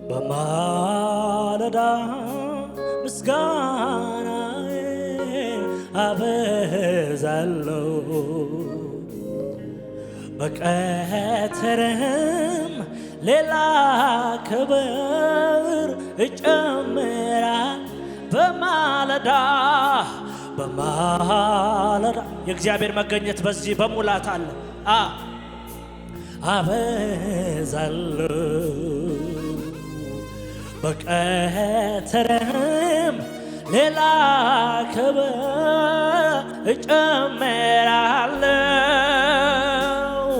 በማለዳ ምስጋናዬ አበዛለሁ በቀትርም ሌላ ክብር እጨምራለሁ በማለዳ የእግዚአብሔር መገኘት በዚህ በሙላት አለ አበዛለሁ በቀትርም ሌላ ክብር እጨምራለሁ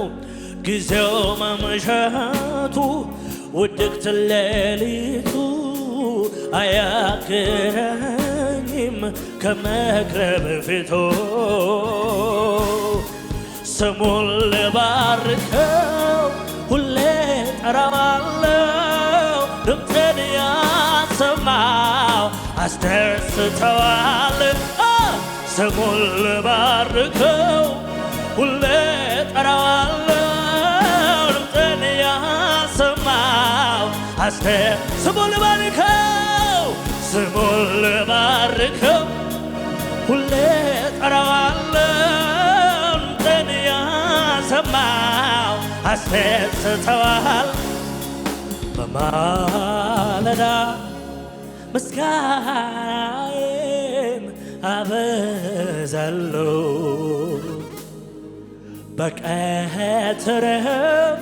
ጊዜው መምሸቱ ውድቅት ሌሊቱ አያግረኝም ከመቅረብ ፊቱ ስሙን ልባርከው ሁሌ ጠራዋለሁ ድምፄን ያሰማው አስደስተዋል ስሙን ልባርከው ሁሌ ጠራዋለሁ ድምፄን ያሰማው ስሙን ልባርከው ስሙን ልባርከው ሁሌ ጠራዋለሁ ድምፄን ያሰማው አስደስተዋል በማለዳ ምስጋናዬን አበዛለሁ በቀትርም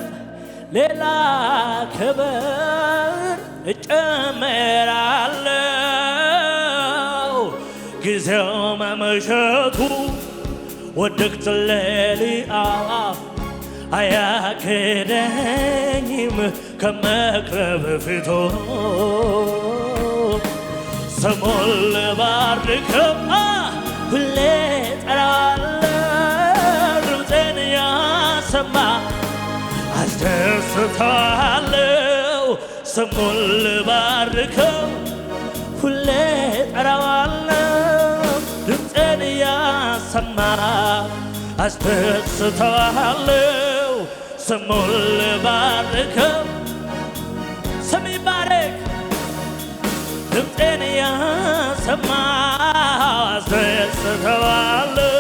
ሌላ ክብር እጨምራለሁ ጊዜው መመሸቱ ውድቅት ሌሊት አያግደኝም ከመቅረብ ፊቱ ስሙን ልባርከው ሁሌ ጠራዋለሁ ድምፄን ያሰማ አስደስተዋለሁ ስሙን ልባርከው ሁሌ ጠራዋለሁ ድምፄን ያሰማ አስደስተዋለሁ ስሙን ልባርከው ስም ይባረክ ድምፄን ያሰማው አስደስተዋለሁ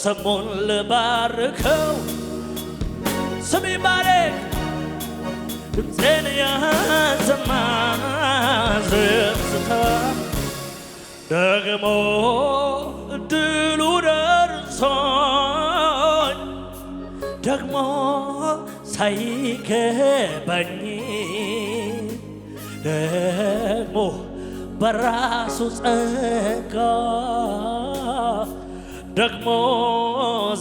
ስሙን ልባርከው ስም ይባረክ ድምፄን ያሰማው አስደስተዋለሁ ደግሞ እድሉ ደርሶኝ ደግሞ ሳይገባኝ ደግሞ በራሱ ጸጋ ደግሞ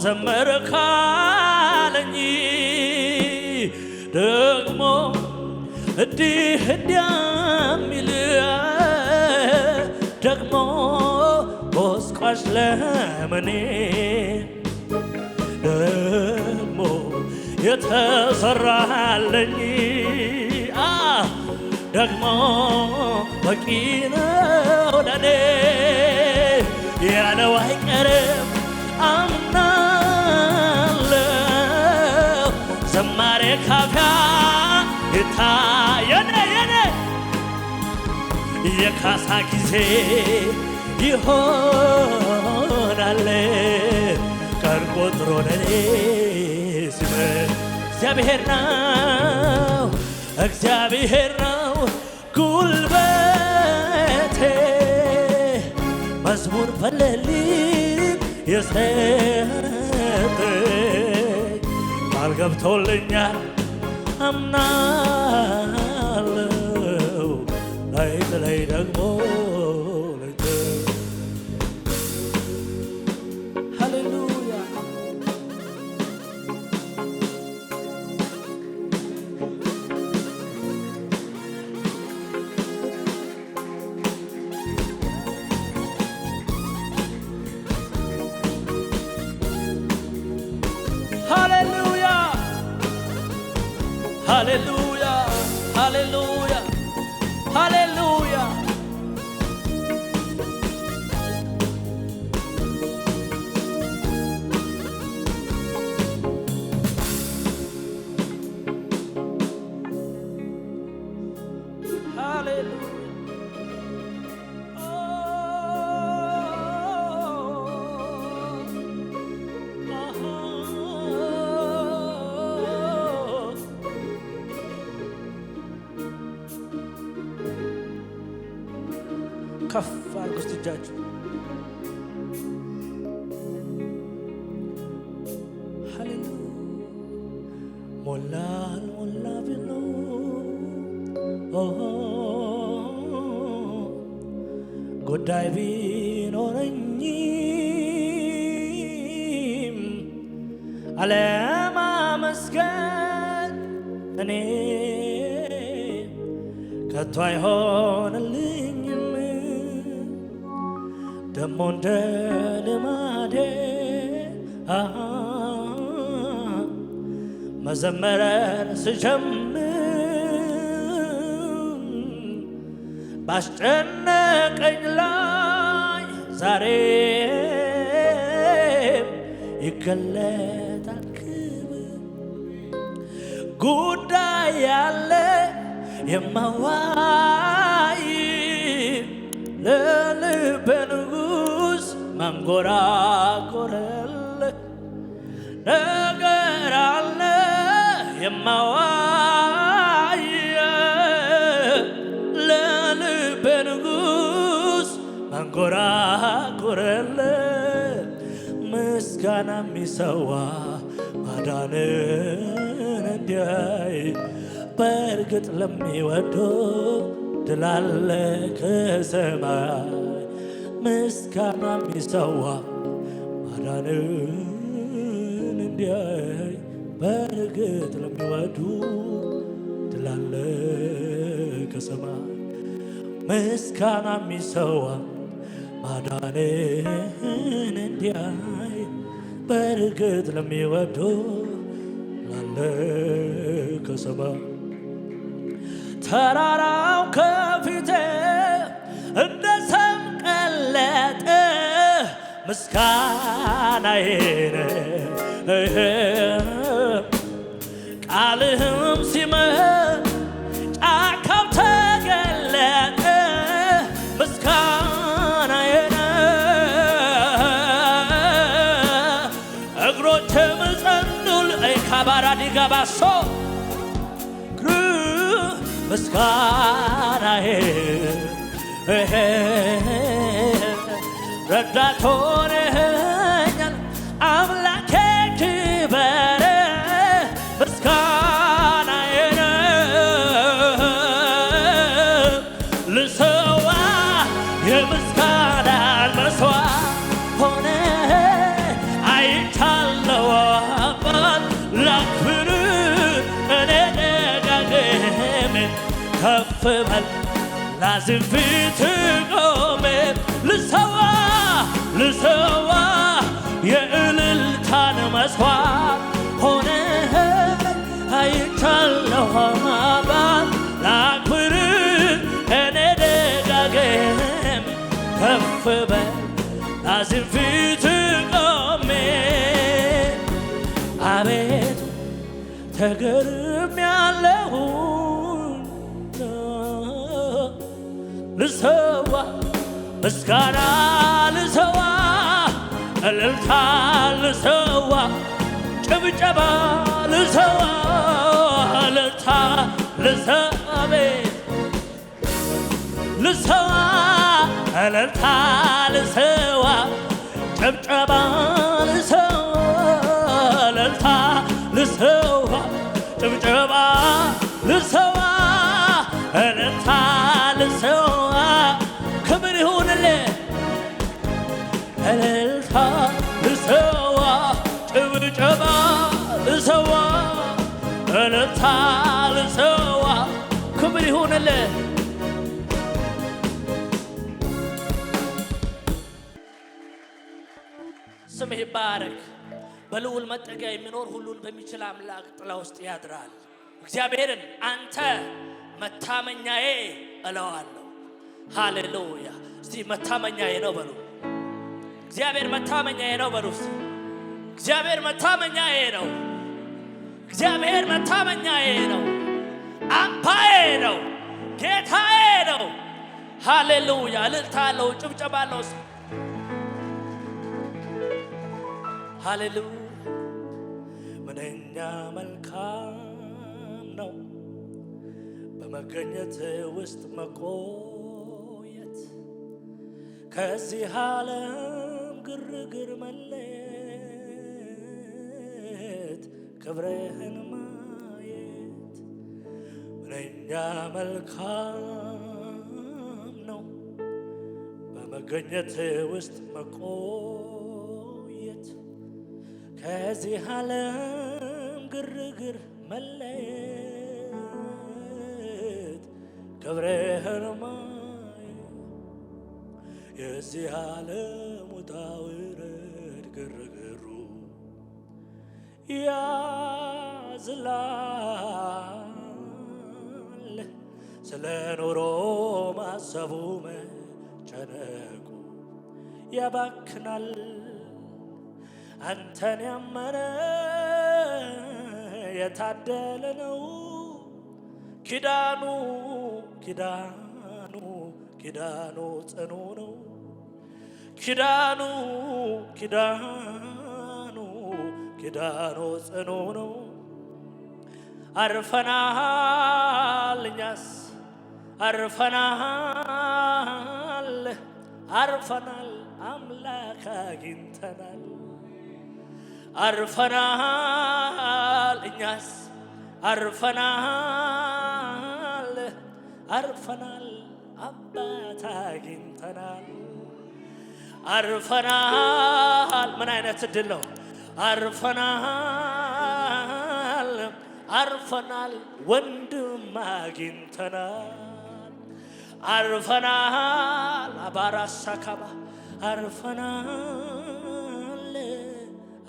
ዘመር ካለኝ ደግሞ እንዲህ እንዲያሚል ደግሞ ቆስቋሽ ለምኔ ደግሞ የተሰራለኝ ደግሞ በቂ ነው ለኔ ያለው አይቀርም አምናለሁ ዘማሬ ካፊያ የታየኔ የካሳ ጊዜ ይሆናል ቀን ቆጥሮ ለኔ ሲመር እግዚአብሔር ነው ጉልበቴ መዝሙር በሌሊት የሰጠኝ ቃል ገብቶልኛል አምናለሁ ላይ ደግሞ ሃሌሉያ Hallelujah, hallelujah, hallelujah. ከፍ አድርጉ እስቲ እጃችሁ። ሃሌሉያ ሞላል ሞላ ብሎ ጉዳይ ቢኖረኝም አለማመስገን እኔ ከቶ አይሆንልኝም። ደሞ እንደ ልማዴ መዘመር ስጀምር ባስጨነቀኝ ላይ ዛሬም ይገለጣል ክብር። ጉዳይ ያለ የማዋይ ለልቤ ንጉሥ ማንጎራጎረል ነገር አለ የማዋይ ለልቤ ንጉሥ ማንጎራጎረል ምስጋና የሚሰዋ ማዳንን እንዲያይ በእርግጥ ለሚወዶ ድል አለ ከሰማይ። ምስጋና የሚሰዋ ማዳንን እንዲያይ በእርግጥ ለሚወዱ ድል አለ ከሰማይ። ምስጋና የሚሰዋ ማዳንን እንዲያይ በእርግጥ ለሚወዱ ድል አለ ከሰማይ። ተራራው ከፊቴ እንደ ሰም ቀለጠ ምስጋናዬን ቃልህም ሲመር ጫካው ተገለጠ ምስጋናዬን እግሮቼም ጸኑል ካባራዲጋባሶ ምስጋናዬ ረዳት ሆነኸኛል አምላኬ ክበር ምስጋናዬን ልሰዋ የምስጋናን መስዋዕት ሆነ አይቻለሁ አባት ላክብር እኔ ደጋግሜ ከፍ በል ላዝን ፊት ቆሜ ልሰዋ የእልልታን መስዋዕት ሆነ አይቻለሁ አባት ላክብር እኔ ደጋግሜ ከፍ በል ላዝን ፊት ቆሜ አቤቱ ተገርሜያለሁ ልሰዋ ምስጋና ልሰዋ እልልታ ልሰዋ ጭብጨባ ልሰዋ እልልታ ልሰዋ ልሰዋ እልልታ ልሰዋ ጭብጨባ ልሰዋ እልልታ ልሰዋ ጭብጨባ ልሰዋ እልልታ ልሰዋ ክብር ይሁንልህ እልልታ ልሰዋ ጭብጨባ ልሰዋ እልልታ ልሰዋ ክብር ይሁንልህ። ስምህ ይባረክ። በልዑል መጠጊያ የሚኖር ሁሉን በሚችል አምላክ ጥላ ውስጥ ያድራል። እግዚአብሔርን አንተ መታመኛዬ እለዋለሁ። ሃሌሉያ! እስቲ መታመኛዬ ነው በሉ። እግዚአብሔር መታመኛዬ ነው በሉ። እግዚአብሔር መታመኛዬ ነው። እግዚአብሔር መታመኛዬ ነው። አምባዬ ነው። ጌታዬ ነው። ሃሌሉያ! እልልታ አለው፣ ጭብጨባ አለው። ሃሌሉያ! ምንኛ መልካም ነው በመገኘት ውስጥ መቆየት፣ ከዚህ ዓለም ግርግር መለየት ክብርህን ማየት ምንኛ መልካም ነው። በመገኘት ውስጥ መቆየት ከዚህ ዓለም ግርግር መለየት ክብርህን ማየት የዚህ ዓለም ውጣ ውረድ ግርግሩ ያዝላል። ስለ ኑሮ ማሰቡ መጨነቁ ያባክናል። አንተን ያመነ የታደለ ነው። ኪዳኑ ኪዳኑ ኪዳኑ ጽኑ ነው። ኪዳኑ ኪዳኑ ኪዳኑ ጽኑ ነው። አርፈናል እኛስ አርፈናል አርፈናል አምላክ አግኝተናል። አርፈናል እኛስ አርፈናል አርፈናል አባት አግኝተናል። አርፈናል ምን አይነት እድል ነው! አርፈናል አርፈናል ወንድም አግኝተናል። አርፈናል አባራሳካባ አርፈናል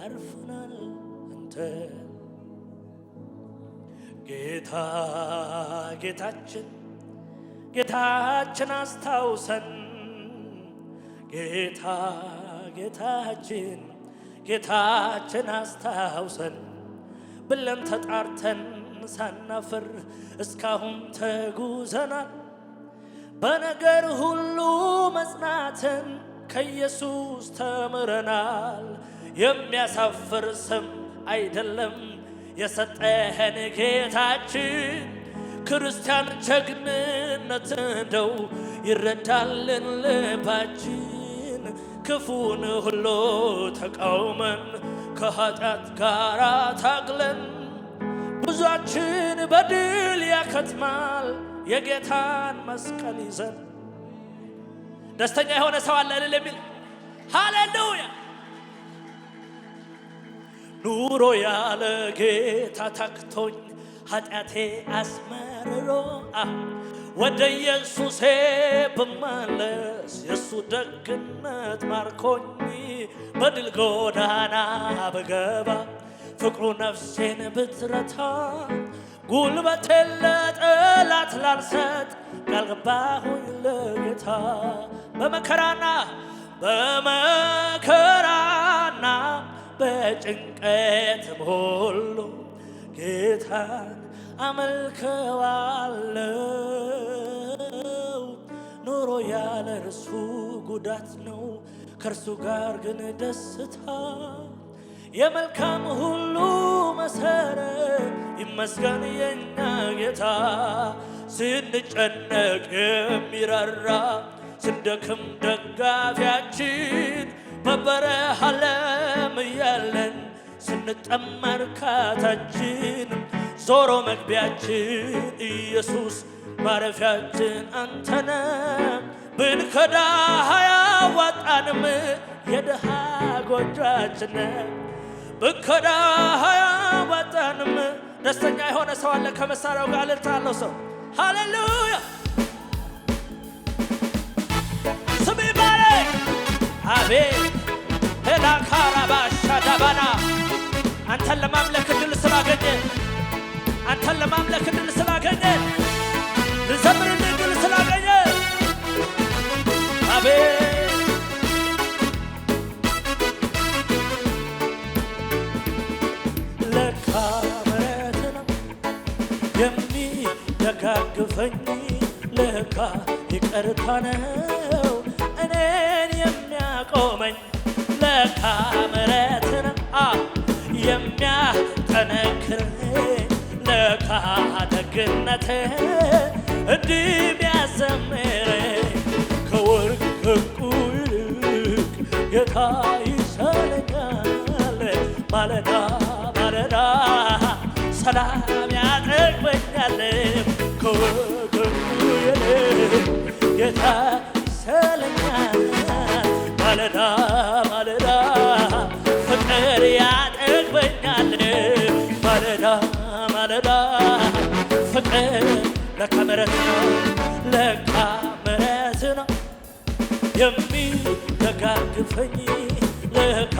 አርፈናል አንተ ጌታ ጌታችን ጌታችን አስታውሰን ጌታ ጌታችን ጌታችን አስታውሰን ብለን ተጣርተን ሳናፍር እስካሁን ተጉዘናል። በነገር ሁሉ መጽናትን ከኢየሱስ ተምረናል። የሚያሳፍር ስም አይደለም የሰጠህን ጌታችን። ክርስቲያን ጀግንነት እንደው ይረዳልን ልባችን። ክፉን ሁሉ ተቃውመን ከኃጢአት ጋር ታግለን ጉዟችን በድል ያከትማል የጌታን መስቀል ይዘን። ደስተኛ የሆነ ሰው አለ እልል የሚል ሃሌሉያ። ኑሮ ያለ ጌታ ታክቶኝ ኃጢአቴ አስመርሮ ወደ ኢየሱሴ ብመለስ የሱ ደግነት ማርኮኝ በድል ጎዳና በገባ ፍቅሩ ነፍሴን ብትረታ ጉልበቴን ለጠላት ላልሰጥ ቃል ገባሁኝ ለጌታ። በመከራና በጭንቀትም ሁሉ ጌታን አመልከዋለው። ኑሮ ያለ እርሱ ጉዳት ነው፣ ከእርሱ ጋር ግን ደስታ። የመልካም ሁሉ መሰረት ይመስገን የኛ ጌታ። ስንጨነቅ የሚራራ ስንደክም ደጋፊያችን በበረሃ ዓለም እያለን ስንጠማ እርካታችን ዞሮ መግቢያችን ኢየሱስ ማረፊያችን አንተነ። ብንከዳህ አያዋጣንም የድሃ ጎጆአችን ብንከዳህ አያዋጣንም። ደስተኛ የሆነ ሰው አለ ከመሳሪያው ጋር እልልታ አለው ሰው ሃሌሉያ ስም ይባረክ። አቤት ሄላካራባሻ ዳባና አንተን ለማምለክ እድል ስላገኘ አንተን ለማምለክ እድል ስላገኘ ልዘምርልህ እድል ስላገኘ አቤት ለካ ምሕረት ነው የሚደጋግፈኝ ለካ ይቅርታ ነው እኔን የሚያቆመኝ ለካ ምሕረት ነው የሚያጠነክረኝ ለካ ደግነት እንዲህ የሚያዘምረኝ ከወርቅ ዕንቁ ጌታ ይሻለኛል ማለዳ ማለዳ ሰላም ያጠግበኛል ከወገኑ ይልቅ ጌታ ይሻለኛል ማለዳ ማለዳ ፍቅር ያጠግበኛል ማለዳ ማለዳ ፍቅር ለካ ምሕረት ነው ለካ ምሕረት ነው የሚደጋግፈኝ ለካ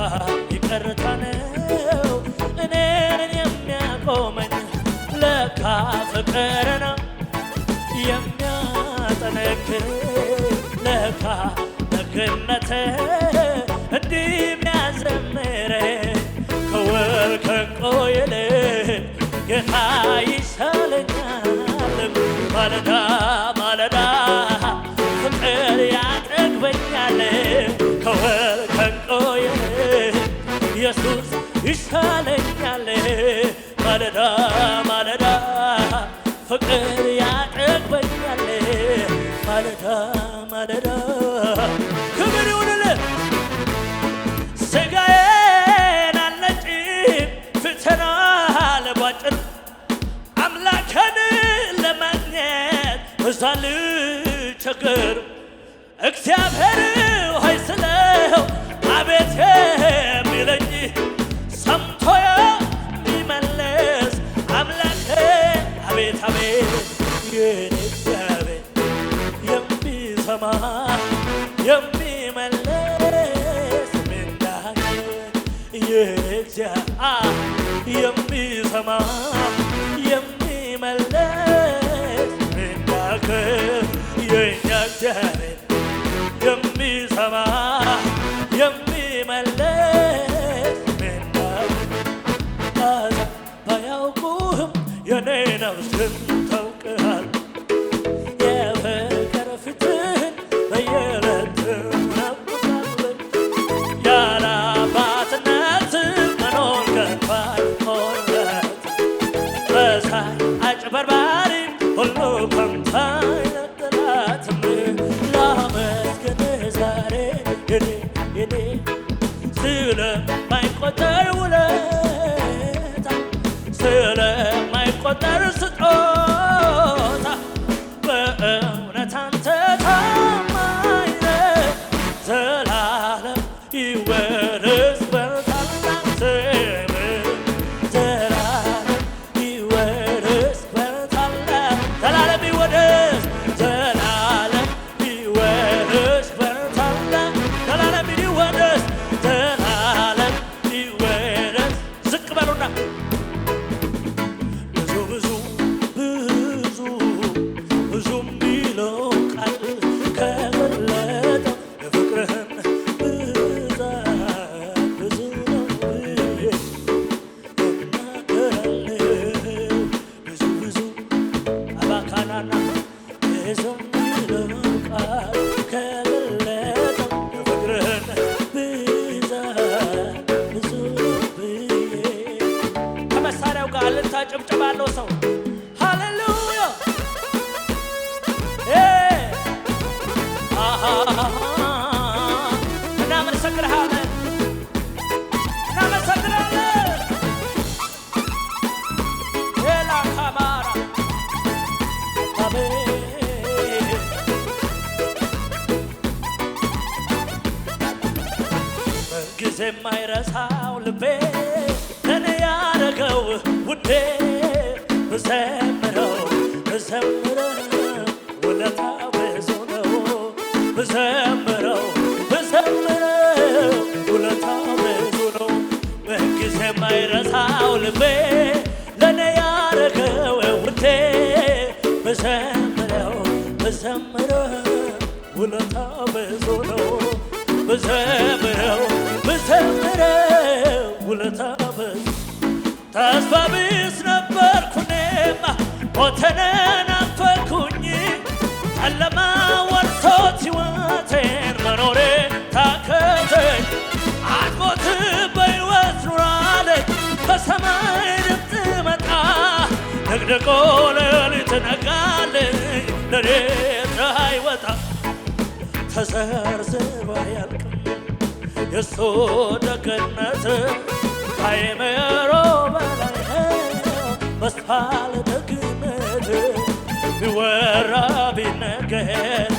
ይቅርታ ነው እኔን የሚያቆመኝ ለካ ፍቅር ነው የሚያጠነክር ለካ ደግነት እንዲህ የሚያዘምረኝ ከወርቅ ከዕንቁ ይልቅ ጌታ ይሻለኛል ማለዳ ማለዳ ፍቅር ያጠግበኛል ከወርቅ ከዕንቁ ይልቅ ኢየሱስ ይሻለኛል ማለዳ ማለዳ ፍቅር ያጠግበኛል ማለዳ ማለዳ ክብር ይሁንልህ ሥጋዬን አልነጭም ፊቴን አልቧጭርም አምላኬን ለማግኘት ብዙ አልቸገርም እግዚአብሔር ሆይ ስለው አቤት የሚለኝ ሰምቶ የሚመልስ አምላኬ አቤት አቤት የኔ እግዚአብሔር የሚሰማ የሚመልስ የሚናገር የኔ እግዚአብሔር የሚሰማ የሚመልስ የሚናገር የኛ እግዚአብሔር የሚሰማ የሚመልስ የሚናገር ባያውቁህም የኔ ነፍስ ግን ታውቅሃል የፍቅር ፊትህን በየዕለቱ ናፍቃለሁ ያለ አባትነት መኖር ከቶ አይሆንለት በሳይ አጭበርባሪ ሁሉ ከንቱ አይነጥላትም ላመስግንህ ዛሬ የኔ ስለማይቆጠር ውለታ ስለማይቆጠር ስጦታ በእውነት አንተ ታማኝ ነህ ዘላለም ይወደስ በታላቅ ስምህ ዘላለም ይወደስ በታላቅ ዘላለም ይወደስ ዘላለም ይወደስ በታላቅ ዘላለም ይወደስ ዘላለም ይወደስ ዝቅ በሉና ብዙ የሚለው ቃል ከገለጠው የፍቅርህን ብዛት ብዙ ነው ብዬ እናገራለሁ ብዙ አባካናና ብዙ የሚለው ቃል ከገለጠው የፍቅርህን ብዛት ብዙ ነው ብዬ ከመሳሪያው ጋር እልልታ ጭብጨባ አለው ሰው ሃሌሉያ እናመሰግንሃለን እናመሰግናለን ሌላ ካማራ አቤት በጊዜ የማይረሳው ልቤ ለኔ ያደረገው ውዴ ብዘምረው ውለታው ብዙ ነው ብዘምረው ውለታው ብዙ ነው በጊዜ የማይረሳው ልቤ ለኔ ያደረገው ውዴ ብዘምረው ውለታው ብዙ ነው ብዘምረው ውለታው ብዙ ተስፋ ቢስ ነበርኩ እኔማ ሞትን ናፈኩኝ ጨለማ ወርሶት ሕይወቴን መኖሬ ታከተኝ አትሞትም በሕይወት ኑራለች ከሰማይ ድምፅ መጣ ደግደቆ ሌሊት ነጋልኝ ለኔ ፀሐይ ወጣ ተዘርዝሮ አያልቅም የሱ ደግነት ከአእምሮ በላይ ነው። በስቷል ደግነት ቢወራ ቢነገር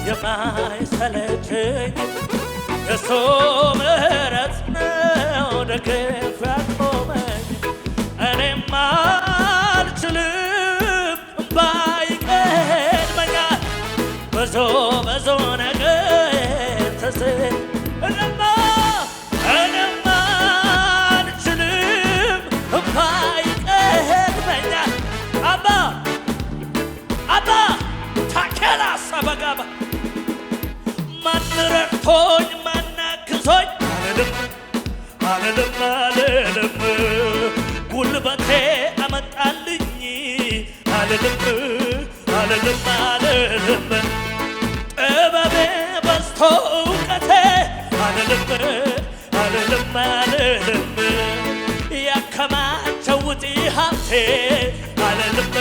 የማይሰለቸኝ የሱ ምሕረት ነው ደግፎ ያቆመኝ። እኔማ አልችልም እምባዬ ይቀድመኛል ብዙ ብዙ ነገር እኔማ አልችልም እምባዬ ይቀድመኛል። አባ ታኬላ ሰበጋባ ማን ረድቶኝ ማን አግዞኝ አልልም ጉልበቴ አመጣልኝ አልልም ጥበቤ በዝቶ እውቀቴ አልልም ያከማቸውት ሀብቴ አልልም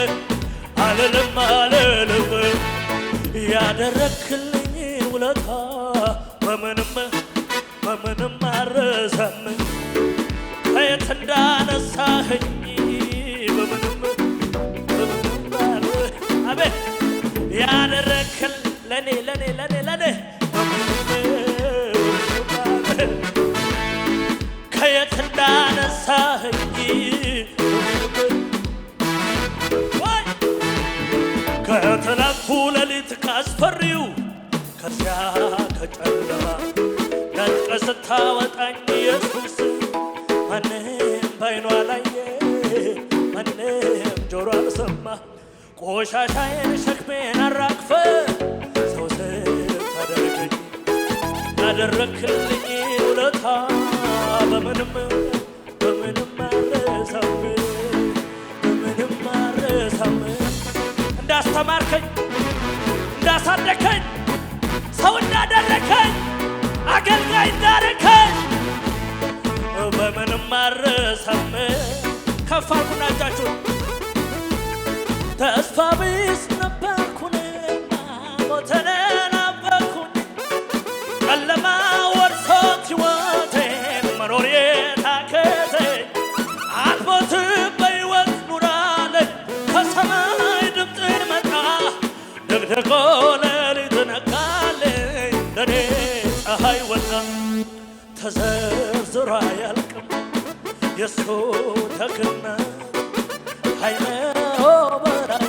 ያደረክልኝ ውለታ በምንም አልረሳም። ከየት እንዳነሳኸኝ በምንም አቤት ያደረክል ለኔ ከየት እንዳነሳኸኝ ከትላንቱ ሌሊት ካስፈሪው ከዚያ ከጨለማ ነጥቀህ ስታወጣኝ ኢየሱስ ማንም ባይኗ አላየ ማንም ጆሮ አልሰማ። ቆሻሻዬን ሸክሜን አራግፈ ሰው ስታደርገኝ ያደረክልኝ ውለታ በምንም አልረሳም። እንዳስተማርከኝ እንዳሳደከኝ ሰው እንዳደረከኝ አገልጋይ እንዳደረከኝ በምንም አልረሳም። ከፍ አድርጉና እጃችሁን ተስፋ ቢስ ነበርኩኝና ሞትን ናፈቅኩኝ ጨለማ ወርሶት ሕይወቴን መኖር የታከተኝ አትሞትም በሕይወት ኑራለኝ ከሰማይ ድምፅ መጣ ደግደጎ ሌሊት ነጋለኝ ለኔ ፀሐይ ወጣ ተዘርዝሮ አያልቅም የሱ ደግነት ከአእምሮ በላይ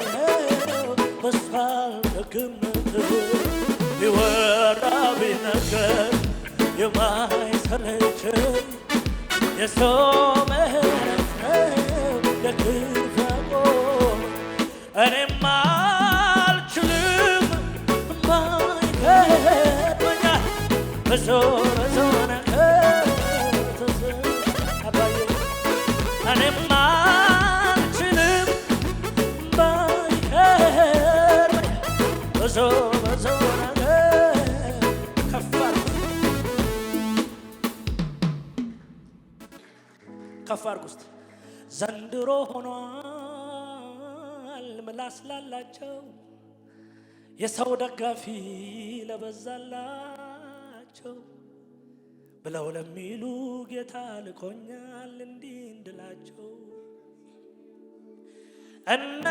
ነው። በስቷል ደግነት ቢወራ ቢነገር የማይሰለቸኝ የሱ ምሕረት ነው ደግፎ ያቆመኝ። እኔማ አልችልም እምባዬ ይቀድመኛል ብዙ ነገር አባዬ እኔማ አልችልም እምባዬ ይቀድመኛል ብዙ ነገር ከፍ አድርጉ እስቲ ዘንድሮ ሆኗል ምላስ ላላቸው የሰው ደጋፊ ለበዛላቸው ብለው ለሚሉ ጌታ ልኮኛል እንዲህ እንድላቸው እነ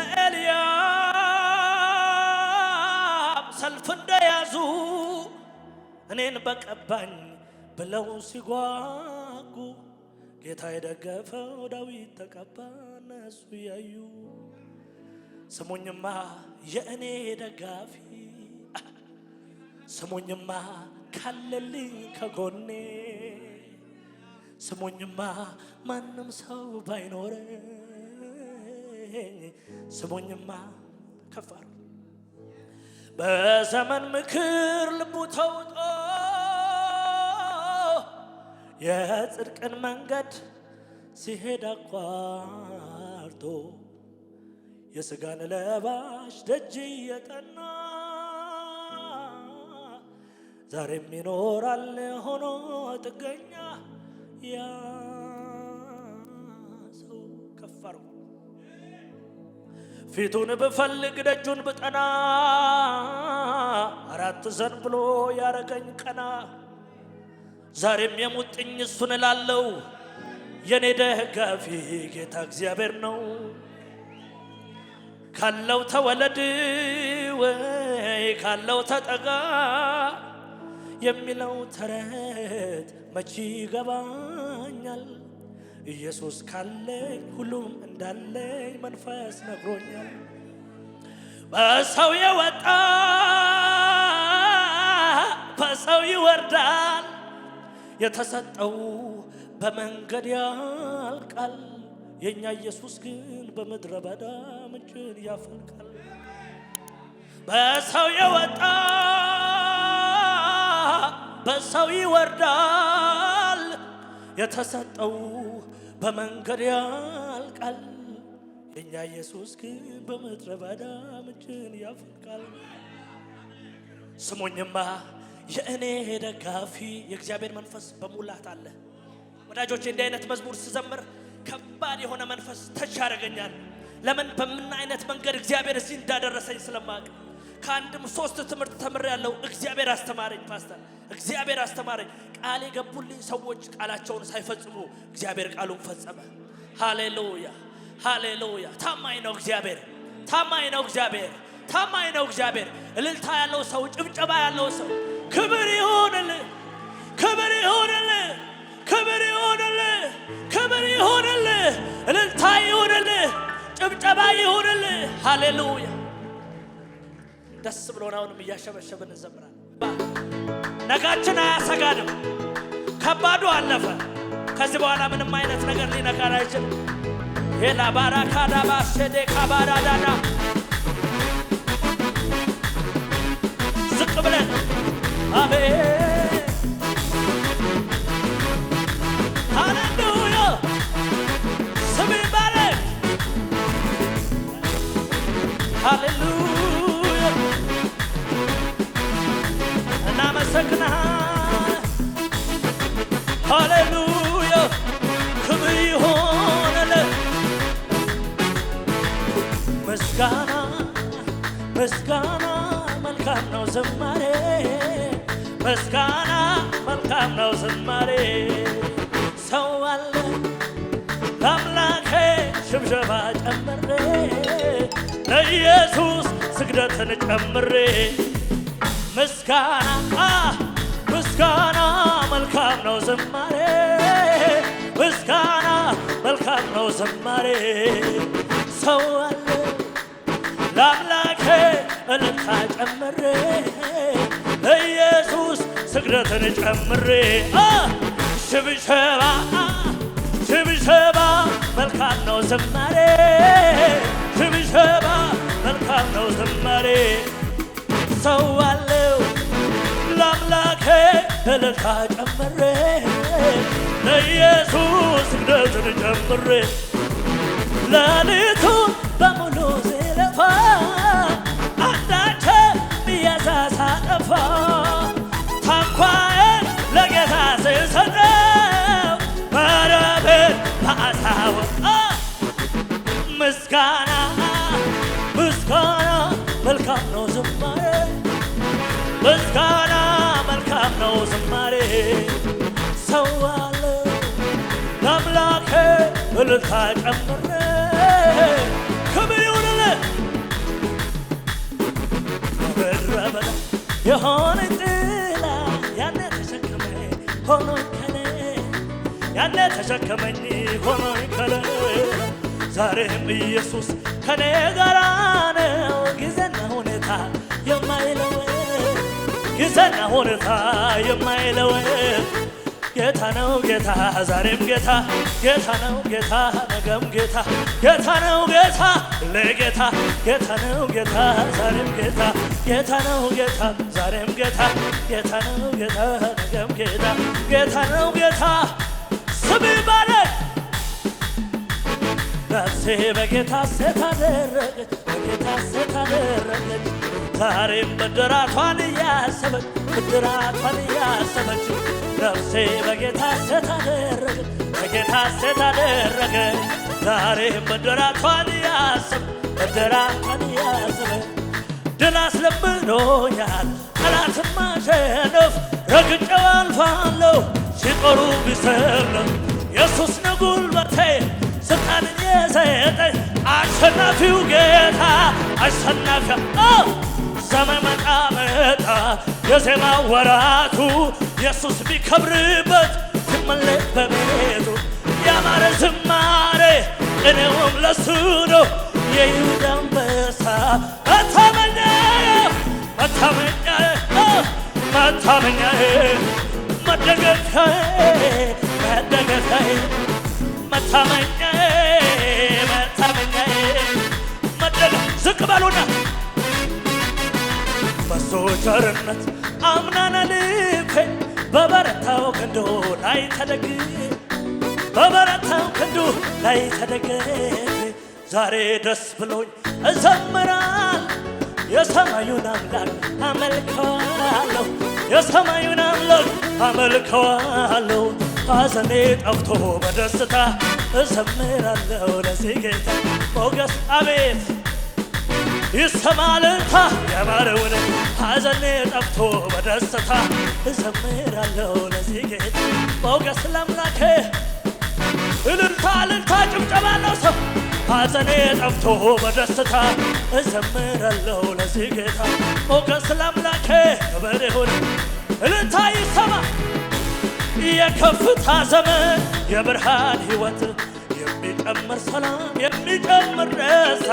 ኤልያብ ሰልፍ እንደያዙ እኔን በቀባኝ ብለው ሲጓጉ ጌታ የደገፈው ዳዊት ተቀባ እነሱ ያዩ ስሙኝማ የእኔ ደጋፊ ስሙኝማ ካለልኝ ከጎኔ ስሙኝማ ማንም ሰው ባይኖረኝ ስሙኝማ ከፋር በዘመን ምክር ልቡ ተውጦ የጽድቅን መንገድ ሲሄድ አቋርጦ የሥጋን ለባሽ ደጅ እየጠና ዛሬም ይኖራል ሆኖ ጥገኛ ያ ሰው ከፋር ፊቱን ብፈልግ ደጁን ብጠና አራት ዘን ብሎ ያረገኝ ቀና ዛሬም የሙጥኝ እሱን እላለሁ። የኔ ደጋፊ ጌታ እግዚአብሔር ነው። ካለው ተወለድ ወይ ካለው ተጠጋ የሚለው ተረት መቼ ይገባኛል። ኢየሱስ ካለኝ ሁሉም እንዳለኝ መንፈስ ነግሮኛል። በሰው የወጣ በሰው ይወርዳል፣ የተሰጠው በመንገድ ያልቃል። የኛ ኢየሱስ ግን በምድረ በዳ ምንጭን ያፈልቃል። በሰው የወጣ በሰው ይወርዳል፣ የተሰጠው በመንገድ ያልቃል። የኛ ኢየሱስ ግን በምድረ በዳ ምንጭን ያፈልቃል። ስሙኝማ የእኔ ደጋፊ የእግዚአብሔር መንፈስ በሙላት አለ። ወዳጆቼ እንዲህ አይነት መዝሙር ስዘምር ከባድ የሆነ መንፈስ ተች ያደርገኛል። ለምን በምን አይነት መንገድ እግዚአብሔር እዚህ እንዳደረሰኝ ስለማቅ ከአንድም 3 ትምህርት ተምሬያለሁ። እግዚአብሔር አስተማረኝ። ፓስተር እግዚአብሔር አስተማረኝ። ቃል የገቡልኝ ሰዎች ቃላቸውን ሳይፈጽሙ እግዚአብሔር ቃሉን ፈጸመ። ሃሌሉያ ሃሌሉያ። ታማኝ ነው እግዚአብሔር፣ ታማኝ ነው እግዚአብሔር፣ ታማኝ ነው እግዚአብሔር። እልልታ ያለው ሰው፣ ጭብጨባ ያለው ሰው ክብር ይሁንልህ፣ ክብር ይሁንልህ፣ ክብር ይሁንልህ፣ ክብር ይሁንልህ፣ እልልታ ይሁንልህ፣ ጭብጨባ ይሁንልህ። ሃሌሉያ። ደስ ብሎን አሁንም እያሸበሸብን እንዘምራለን። ነጋችን አያሰጋንም። ከባዱ አለፈ። ከዚህ በኋላ ምንም አይነት ነገር ሊነካን አይችልም። ሄላ ባራካዳ ባሸዴ ካባራዳዳ ዝቅ ብለን አሜን ሃሌሉያ ስም ይባረክ። ሃሌሉያ እናመሰግናለን። ሃሌሉያ ክብር ይሁንልህ። ምስጋና ምስጋና መልካም ነው ዝማሬ፣ ምስጋና መልካም ነው ዝማሬ። ሰው አለ ለአምላኬ ሽብሸባ ጨምሬ፣ ለኢየሱስ ስግደትን ጨምሬ። ምስጋና ምስጋና መልካም ነው ዝማሬ፣ ምስጋና መልካም ነው ዝማሬ። ሰው አለ ለአምላኬ እልልታ ጨምሬ፣ ለኢየሱስ ስግደትን ጨምሬ። ሽብሸባ ሽብሸባ መልካም ነው ዝማሬ፣ ሽብሸባ መልካም ነው ዝማሬ። ሰው አለው ለአምላኬ እልልታ ጨምሬ፣ ለኢየሱስ ስግደትን ጨምሬ። ሌሊቱን በሙሉ ሲለፋ አንዳች እየሳሳጠፋ ታንኳዬን ለጌታ ስሰጠው መረቤን በአሳው ምስጋና ምስጋና መልካም ነው ዝማሬ፣ ምስጋና መልካም ነው ዝማሬ። ሰው አለ ለአምላኬ እልልታ ጨምሬ፣ ክብር ይሁንልህ። በምድረ በዳ የሆነኝ ጥላ ያኔ ተሸከመኝ ሆኖኝ ከለላ፣ ያኔ ተሸከመኝ ሆኖኝ ከለላ። ዛሬም ኢየሱስ ከኔ ጋር ነው። ጊዜና ሁኔታ የማይለወጥ፣ ጊዜና ሁኔታ የማይለወጥ ጌታ ነው ጌታ፣ ዛሬም ጌታ፣ ጌታ ነው ጌታ፣ ነገም ጌታ፣ ጌታ ነው ጌታ፣ ለጌታ ጌታ ነው ጌታ፣ ዛሬም ጌታ፣ ጌታ ነው ጌታ፣ ዛሬም ጌታ፣ ጌታ ነው ጌታ፣ ነገም ጌታ፣ ጌታ ነው ጌታ። ስም ይባረክ። ነፍሴ በጌታ ሴት አደረገች፣ በጌታ ሴት አደረገች። ዛሬም ብድራቷን እያሰበች፣ ብድራቷን እያሰበች። ነፍሴ በጌታ ሴት አደረገች፣ በጌታ ሴት አደረገች። ዛሬም ብድራቷን እያሰበች፣ ብድራቷን እያሰበች። ድል አስለምዶኛል ጠላትን ማሸነፍ፣ ረግጬው አልፋለሁ ሲጦሩ ቢሰለም ኢየሱስ ነው ጉልበቴ ስልጣንን የሰጠኝ አሸናፊው ጌታ አሸናፊው ዘመን መጣ የዜማ ወራቱ ኢየሱስ ቢከብርበት ሲመለክ በቤቱ ያማረ ዝማሬ እኔውም ለሱ ነው የይሁዳ አንበሳ መታመኛዬ መደገፊያዬ ዝቅ በሉና በሱ ቸርነት አምናና ልቤ በበረታው ክንዱ ላይ ተደግፌ ዛሬ ደስ ብሎኝ እዘምራለሁ የሰማዩን አምላክ አመልከዋለሁ ሐዘኔ ጠፍቶ በደስታ እዘምራለሁ ለዚህ ጌታ ሞገስ አቤት ይሰማ እልልታ ያማረውን ሐዘኔ ጠፍቶ በደስታ እዘምራለሁ ለዚህ ጌታ ሞገስ ለአምላኬ እልልታ ጭብጨባ ነው ሰው ሐዘኔ ጠፍቶ በደስታ እዘምራለሁ ለዚህ ጌታ ሞገስ ለአምላኬ ክብር ይሁን እልልታ ይሰማ የከፍታ ዘመን የብርሃን ሕይወት የሚጨምር ሰላም የሚጨምር ደስታ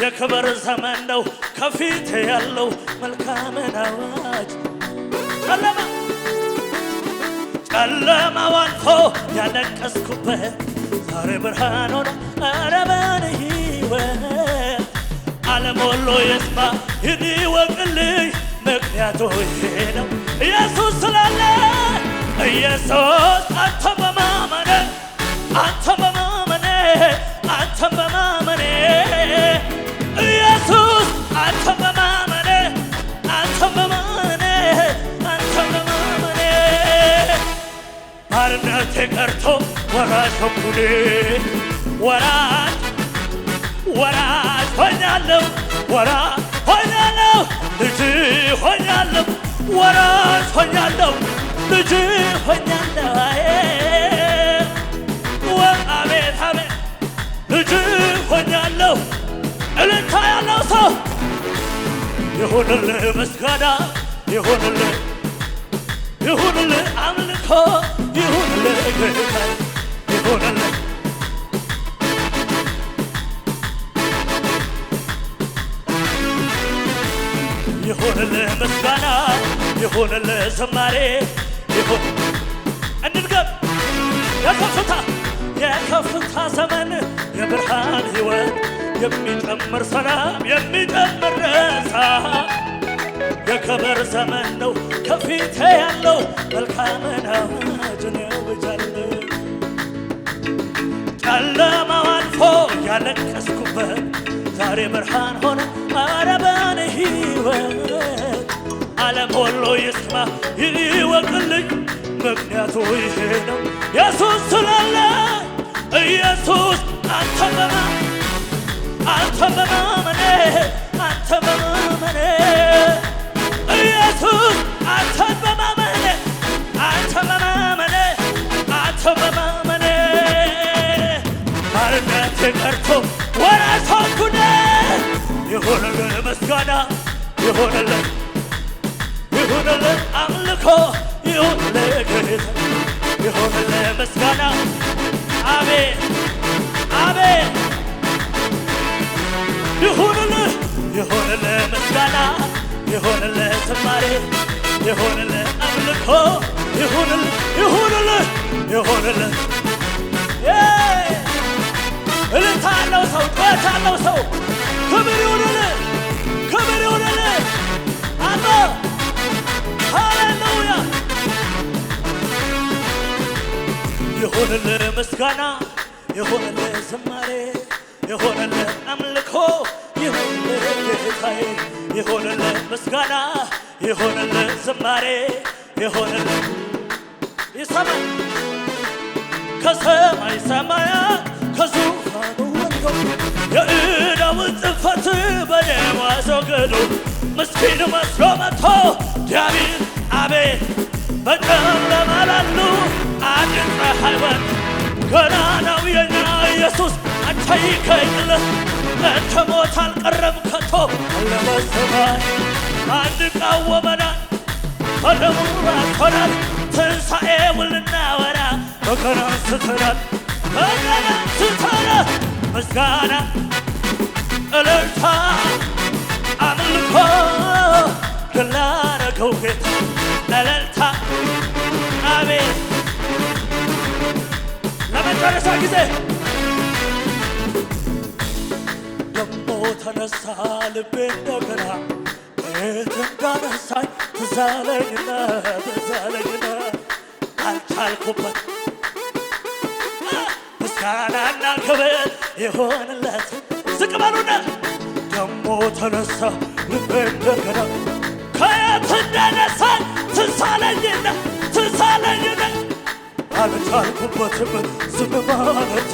የክብር ዘመን ነው ከፊት ያለው መልካምን አዋጅ ጨለማው አልፎ ያለቀስኩበት ዛሬ ብርሃን ሆነ ኧረ በኔ ሕይወት ዓለም ሁሉ ይስማ ይወቅልኝ ምክንያቱ ይሄ ነው ኢየሱስ ስላለ ኢየሱስ አንተን በማመኔ ኢየሱስ አንተን በማመኔ ባርነቴ ቀርቶ ወራሽ ሆንኩኝ ወራሽ ሆኛለሁ ልጅ ሆኛለሁ ወራሽ ሆኛለሁ ልጅ ሆኛለሁ አቤት ልጅ ሆኛለሁ እልልታ ያለው ሰው ይሁንልህ ምስጋና ይሁንልህ አምልኮ ይሁንልህ ጌታ ይሁንልህ ምስጋና ይሁንልህ ዝማሬ ይሁን እንድገም የከፍታ ዘመን የብርሃን ሕይወት የሚጨምር ሰላም የሚጨምር ደስታ የክብር ዘመን ነው ከፊቴ ያለው መልካምን አዋጅ ነው ብቻለሁ ጨለማው አልፎ ያለቀስኩበት ዛሬ ብርሃን ሆነ ኧረ በኔ ሕይወት ዓለም ሁሉ ይስማ ይወቅልኝ ምክንያቱ ይሄ ነው ኢየሱስ ስላለ ኢየሱስ አንተን በማመኔ ኢየሱስ አንተን በማመኔ ባርነቴ ቀርቶ ወራሽ ሆንኩኝ ይሁንልህ ምስጋና ይሁንልህ አምልኮ ይሁንልህ ጌታ ይሁንልህ ምስጋና አቤት ይሁንልህ ምስጋና ይሁንልህ ዝማሬ ይሁንልህ አምልኮ ይሁንልህ እልልታ ያለው ሰው ጩኸት ያለው ሰው ክብር ይሁንልህ አሜ ሃሌሉያ ይሁንልህ ምስጋና ይሁንልህ ዝማሬ ይሁንልህ አምልኮ ይሁንልህ ጌታዬ ይሁንልህ ምስጋና ይሁንልህ ዝማሬ ይሁንልህ ይሰማል ከሰማይ ሰማያት ከዙፋኑ ወርዶ የዕዳውን ጽሕፈት በደሙ አስወግዶ ምስኪን መስሎ መጥቶ ዲያብሎስ አቤት በጨለማ ላሉ አንድ ፀሐይ ወጥ ገና ነው የኛ ኢየሱስ አንተ ይከይልህ እንተ ሞት አልቀረም ከቶ ለመሰማይ አንድ ቃወመናል በደሙ ራስሆናል ትንሣኤውን ልናወራ መከራ አንስተናል ምስጋና እልልታ አምልኮ ላረገው ጌታ እልልታ አቤት ለመጨረሻ ጊዜ ደሞ ተነሳ ልቤ እንደገና የት እንዳነሳኝ ትዝ አለኝና አልቻልኩበት ምስጋናና ክብር ይሆንለት ዝቅ በሉና ደሞ ተነሳ ልቤ እንደገና ከየት እንዳነሳኝ ትዝ አለኝና አልቻልኩበትም ዝም ማለት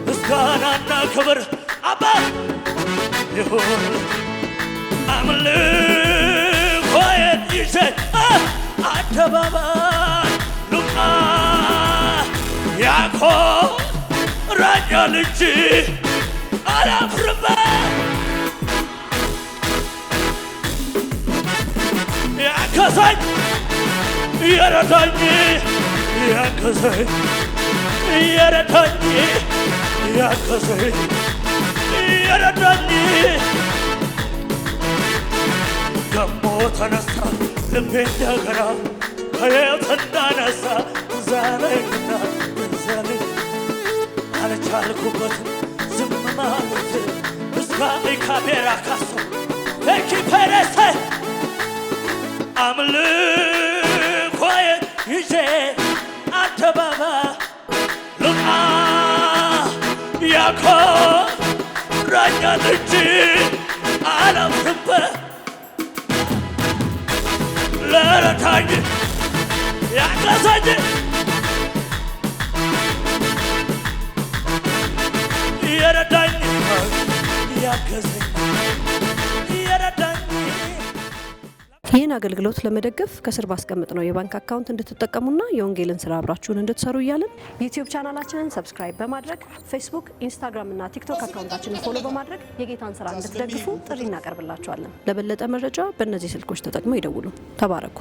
ምስጋናና ክብር አባ ይሁን አምልኮዬን ይዤ አደባባይ ልውጣ ያኮራኛል እንጂ አላፍርበት ያገዘኝ የረዳኝ ያገዘኝ የረዳኝ ያገዘኝ የረዳኝ ደሞ ተነሳ ልቤ እንደገና ከየት እንዳነሳ ትዝ አለኝና አልቻልኩበትም ዝም ማለት ምስጋና ካቤራ ካሶ ኪፐረሰ አምልኮዬን ይዤ አደባባይ ልውጣ ያኮራኛል እንጂ አላፍርበት ለረዳኝ ያገዘኝ የረዳኝ ያገዘኝ የረዳኝ። ይህን አገልግሎት ለመደገፍ ከስር ባስቀመጥነው የባንክ አካውንት እንድትጠቀሙና የወንጌልን ስራ አብራችሁን እንድትሰሩ እያልን ዩቲዩብ ቻናላችንን ሰብስክራይብ በማድረግ ፌስቡክ፣ ኢንስታግራም እና ቲክቶክ አካውንታችንን ፎሎ በማድረግ የጌታን ስራ እንድትደግፉ ጥሪ እናቀርብላችኋለን። ለበለጠ መረጃ በእነዚህ ስልኮች ተጠቅመው ይደውሉ። ተባረኩ።